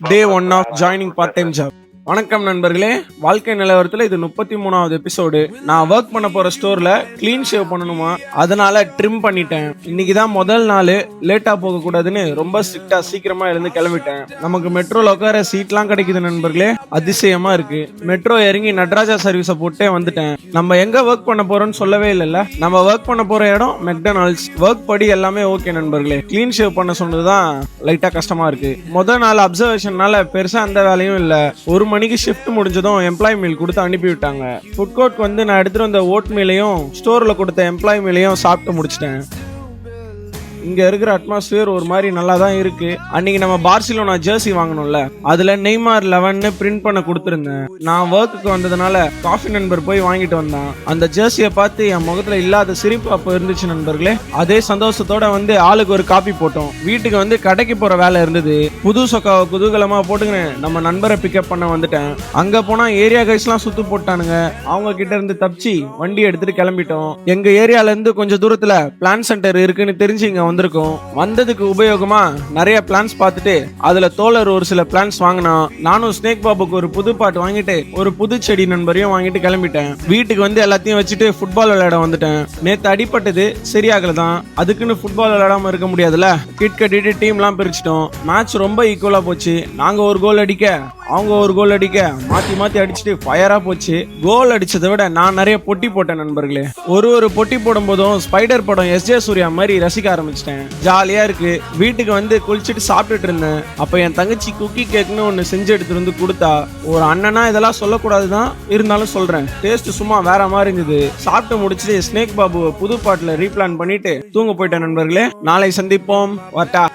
Day 1 of joining part-time job. வணக்கம் நண்பர்களே, வாழ்க்கை நிலவரத்தில் இது 33வது எபிசோடு. நான் ஒர்க் பண்ண போற ஸ்டோர்ல கிளீன் ஷேவ் பண்ணணுமா, அதனால ட்ரிம் பண்ணிட்டேன். இன்னைக்கு தான் முதல் நாள், லேட்டா போக கூடாதுன்னு ரொம்ப ஸ்ட்ரிக்டா சீக்கிரமா எழுந்து கிளம்பிட்டேன். நமக்கு மெட்ரோல உட்கார சீட்லாம் கிடைக்குது நண்பர்களே, அதிசயமா இருக்கு. மெட்ரோ இறங்கி நடராஜா சர்வீஸை போட்டே வந்துட்டேன். நம்ம எங்க ஒர்க் பண்ண போறோம்னு சொல்லவே இல்லைல்ல. நம்ம ஒர்க் பண்ண போற இடம் மெக்டொனால்ட்ஸ். ஒர்க் படி எல்லாமே ஓகே நண்பர்களே. கிளீன் ஷேவ் பண்ண சொன்னதுதான் லைட்டா கஷ்டமா இருக்கு. முதல் நாள் அப்சர்வேஷன்னால பெருசா அந்த வேலையும் இல்ல. ஒரு மணிக்கு ஷிஃப்ட் முடிஞ்சதும் எம்ப்ளாய் மீல் கொடுத்து அனுப்பி விட்டாங்க. ஃபுட் கோர்ட் வந்து நான் எடுத்துட்டு வந்த ஓட் மீலையும் ஸ்டோர்ல கொடுத்த எம்ப்ளாய் மீலையும் சாப்பிட்டு முடிச்சிட்டேன். இங்க இருக்கிற அட்மாஸ்பியர் ஒரு மாதிரி நல்லா தான் இருக்கு. அன்னைக்கு நம்ம பார்சிலோனா ஜெர்சி வாங்கணும்ல, அதுல நெய்மார் 11 பிரிண்ட் பண்ண கொடுத்துருந்தேன். நான் ஒர்க்குக்கு வந்ததுனால காஃபி நண்பர் போய் வாங்கிட்டு வந்தான். அந்த ஜெர்சியை பார்த்து என் முகத்துல இல்லாத சிரிப்பு அப்போ இருந்துச்சு நண்பர்களே. அதே சந்தோஷத்தோட வந்து ஆளுக்கு ஒரு காப்பி போட்டோம். வீட்டுக்கு வந்து கடைக்கு போற வேலை இருந்தது. புது சொக்காவை குதூகலமா போட்டுக்கினேன் நம்ம நண்பரை பிக்கப் பண்ண வந்துட்டேன். அங்க போனா ஏரியா கைஸ்லாம் சுத்து போட்டானுங்க. அவங்க கிட்ட இருந்து தப்பிச்சு வண்டி எடுத்துட்டு கிளம்பிட்டோம். எங்க ஏரியால இருந்து கொஞ்சம் தூரத்துல பிளான் சென்டர் இருக்குன்னு தெரிஞ்சு இங்க வந்திருக்கோம். வந்ததுக்கு உபயோகமா நிறைய பிளான்ஸ் பார்த்துட்டு அதுல தோழர் ஒரு சில பிளான்ஸ் வாங்கினா. நானும் ஸ்னேக் பாபுக்கு ஒரு புது பாட்டு வாங்கிட்டு ஒரு புது செடி நண்பரையும் வாங்கிட்டு கிளம்பிட்டேன். வீட்டுக்கு வந்து எல்லாத்தையும் வச்சுட்டு ஃபுட்பால் விளையாட வந்துட்டேன். நேத்து அடிப்பட்டது சரியாகலதான், அதுக்குன்னு ஃபுட்பால் விளையாடாம இருக்க முடியாதுல்ல. கிட் கட்டிட்டு டீம்லாம் பிரிச்சிட்டோம். மேட்ச் ரொம்ப ஈக்குவலா போச்சு. நாங்க ஒரு கோல் அடிக்க, அவங்க ஒரு கோல் அடிக்க, மாத்தி மாத்தி அடிச்சுட்டு ஃபயரா போச்சு. கோல் அடிச்சதை விட நான் நிறைய பொட்டி போட்டேன் நண்பர்களே. ஒரு பொட்டி போடும் போதும் ஸ்பைடர் படம் எஸ்.ஜே. சூர்யா மாதிரி ரசிக்க ஆரம்பிச்சிட்டேன். ஜாலியா இருக்கு. வீட்டுக்கு வந்து குளிச்சுட்டு சாப்பிட்டுட்டு இருந்தேன். அப்ப என் தங்கச்சி குக்கி கேக்னு ஒன்னு செஞ்சு எடுத்துட்டு வந்து கொடுத்தா. ஒரு அண்ணனா இதெல்லாம் சொல்லக்கூடாதுதான், இருந்தாலும் சொல்றேன். டேஸ்ட் சும்மா வேற மாதிரி இருந்தது. சாப்பிட்டு முடிச்சுட்டு ஸ்னேக் பாபுவை புது பாட்டுல ரீபிளான் பண்ணிட்டு தூங்க போயிட்டேன் நண்பர்களே. நாளை சந்திப்போம். வாட்டா.